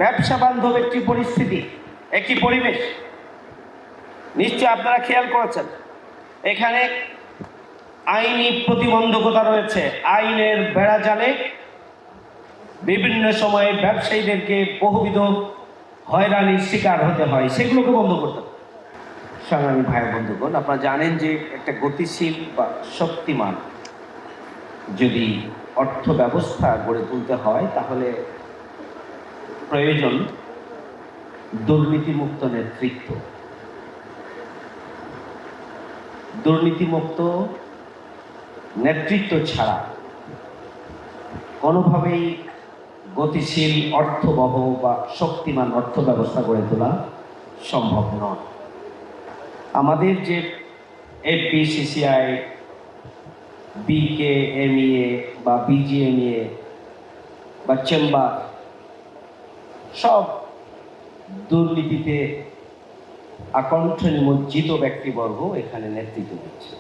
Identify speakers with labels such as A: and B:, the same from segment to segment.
A: ব্যবসা বান্ধব একটি পরিস্থিতি, একটি পরিবেশ। নিশ্চয় আপনারা খেয়াল করেছেন, এখানে আইনি প্রতিবন্ধকতা রয়েছে। আইনের বেড়াজালে বিভিন্ন সময়ে ব্যবসায়ীদেরকে বহুবিধ হয়রানির শিকার হতে হয়, সেগুলোকে বন্ধ করতে হবে। সংগ্রামী ভাই বন্ধুগণ, আপনারা জানেন যে একটা গতিশীল বা শক্তিমান যদি অর্থ ব্যবস্থা গড়ে তুলতে হয় তাহলে প্রয়োজন দুর্নীতিমুক্ত নেতৃত্ব। দুর্নীতিমুক্ত নেতৃত্ব ছাড়া কোনোভাবেই গতিশীল অর্থবহ বা শক্তিমান অর্থ ব্যবস্থা গড়ে তোলা সম্ভব নয়। আমাদের যে এফবিসিসিআই, বিকেএমইএ বা বিজিএমইএ বা চেম্বার সব দুর্নীতিতে আকণ্ঠ নিমজ্জিত ব্যক্তিবর্গ এখানে নেতৃত্ব দিচ্ছে।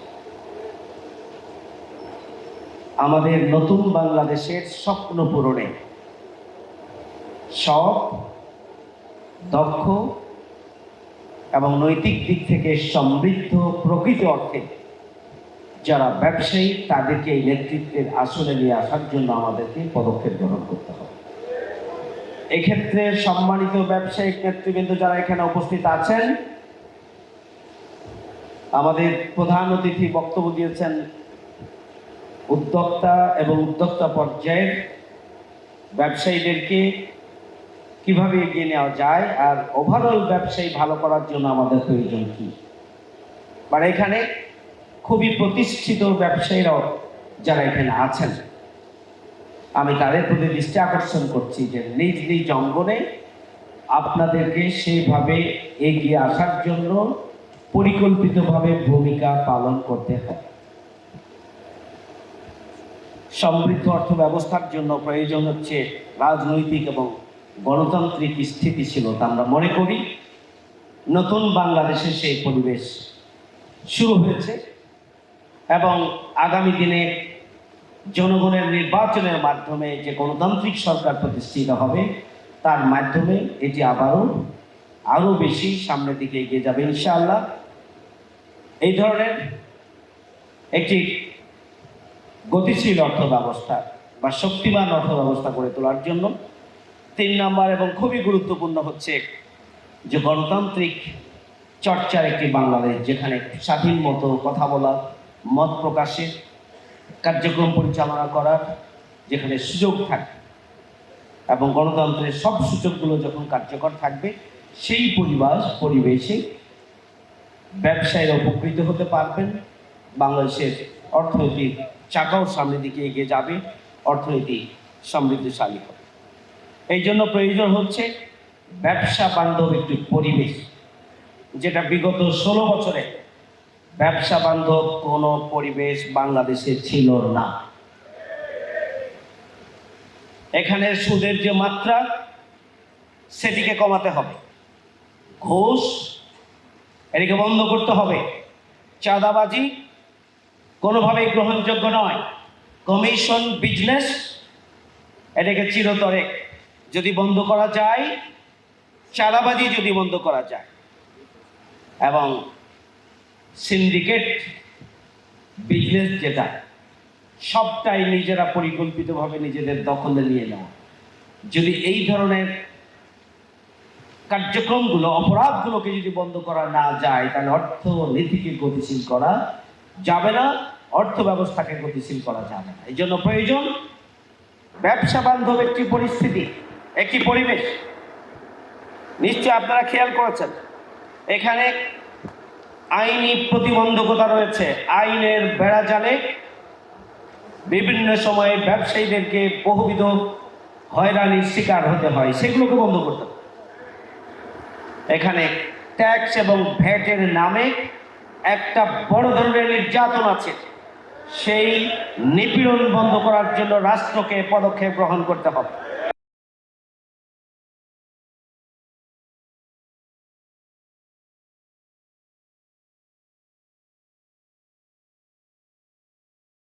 A: আমাদের নতুন বাংলাদেশের স্বপ্ন পূরণে সব দক্ষ এবং নৈতিক দিক থেকে সমৃদ্ধ প্রকৃত অর্থে যারা ব্যবসায়ী, তাদেরকে এই নেতৃত্বের আসনে নিয়ে আসার জন্য আমাদেরকে পদক্ষেপ গ্রহণ করতে হবে। এক্ষেত্রে সম্মানিত ব্যবসায়িক নেতৃবৃন্দ যারা এখানে উপস্থিত আছেন, আমাদের প্রধান অতিথি বক্তব্য দিয়েছেন উদ্যোক্তা এবং উদ্যোক্তা পর্যায়ের ব্যবসায়ীদেরকে কিভাবে এগিয়ে নেওয়া যায় আর ওভারঅল ব্যবসায়ী ভালো করার জন্য আমাদের প্রয়োজন কি। মানে এখানে খুবই প্রতিষ্ঠিত ব্যবসায়ীরাও যারা এখানে আছেন, আমি তাদের প্রতি দৃষ্টি আকর্ষণ করছি যে নিজ নিজ অঙ্গনে আপনাদেরকে সেইভাবে এগিয়ে আসার জন্য পরিকল্পিতভাবে ভূমিকা পালন করতে হবে। সমৃদ্ধ অর্থ ব্যবস্থার জন্য প্রয়োজন হচ্ছে রাজনৈতিক এবং গণতান্ত্রিক স্থিতিশীলতা। আমরা মনে করি নতুন বাংলাদেশে সেই পরিবেশ শুরু হয়েছে এবং আগামী দিনে জনগণের নির্বাচনের মাধ্যমে যে গণতান্ত্রিক সরকার প্রতিষ্ঠিত হবে, তার মাধ্যমে এটি আরও বেশি সামনের দিকে এগিয়ে যাবে ইনশাআল্লাহ। এই ধরনের একটি গতিশীল অর্থ ব্যবস্থা বা শক্তিমান অর্থ ব্যবস্থা গড়ে তোলার জন্য 3 নম্বর এবং খুবই গুরুত্বপূর্ণ হচ্ছে যে গণতান্ত্রিক চর্চার একটি বাংলাদেশ, যেখানে স্বাধীন মতো কথা বলা, মত প্রকাশের, কার্যক্রম পরিচালনা করার যেখানে সুযোগ থাকবে এবং গণতন্ত্রের সব সূচকগুলো যখন কার্যকর থাকবে, সেই পরিবেশে ব্যবসায়ীরা উপকৃত হতে পারবেন। বাংলাদেশের অর্থনৈতিক চাকাও সামনের দিকে এগিয়ে যাবে, অর্থনীতি সমৃদ্ধশালী হবে। এই জন্য প্রয়োজন হচ্ছে ব্যবসা বান্ধব একটি পরিবেশ, যেটা বিগত 16 বছরে ব্যবসা বান্ধব কোনো পরিবেশ বাংলাদেশে ছিল না। এখানে সুদের যে মাত্রা, সেটিকে কমাতে হবে। ঘুষ এটিকে বন্ধ করতে হবে। চাঁদাবাজি কোনোভাবেই গ্রহণযোগ্য নয়। কমিশন বিজনেস এটাকে চিরতরে যদি বন্ধ করা যায়, চাঁদাবাজি যদি বন্ধ করা যায় এবং সিন্ডিকেট বিজনেস যেটা সবটাই নিজেরা পরিকল্পিতভাবে নিজেদের দখলে নিয়ে নেওয়া, যদি এই ধরনের কার্যক্রমগুলো, অপরাধগুলোকে যদি বন্ধ করা না যায়, তাহলে অর্থনীতিকে গতিশীল করা যাবে না, অর্থ ব্যবস্থাকে গতিশীল করা যাবে না। এই জন্য প্রয়োজন ব্যবসা বান্ধব একটি পরিস্থিতি, একটি পরিবেশ। নিশ্চয় আপনারা খেয়াল করেছেন, এখানে আইনি প্রতিবন্ধকতা রয়েছে। আইনের বেড়াজালে বিভিন্ন সময়ে ব্যবসায়ীদেরকে বহুবিধ হয়রানির শিকার হতে হয়, সেগুলোকে বন্ধ করতে হবে। এখানে ট্যাক্স এবং ভ্যাটের নামে একটা বড় ধরনের নির্যাতন আছে, সেই নিপীড়ন বন্ধ করার জন্য রাষ্ট্রকে পদক্ষেপ গ্রহণ করতে হবে।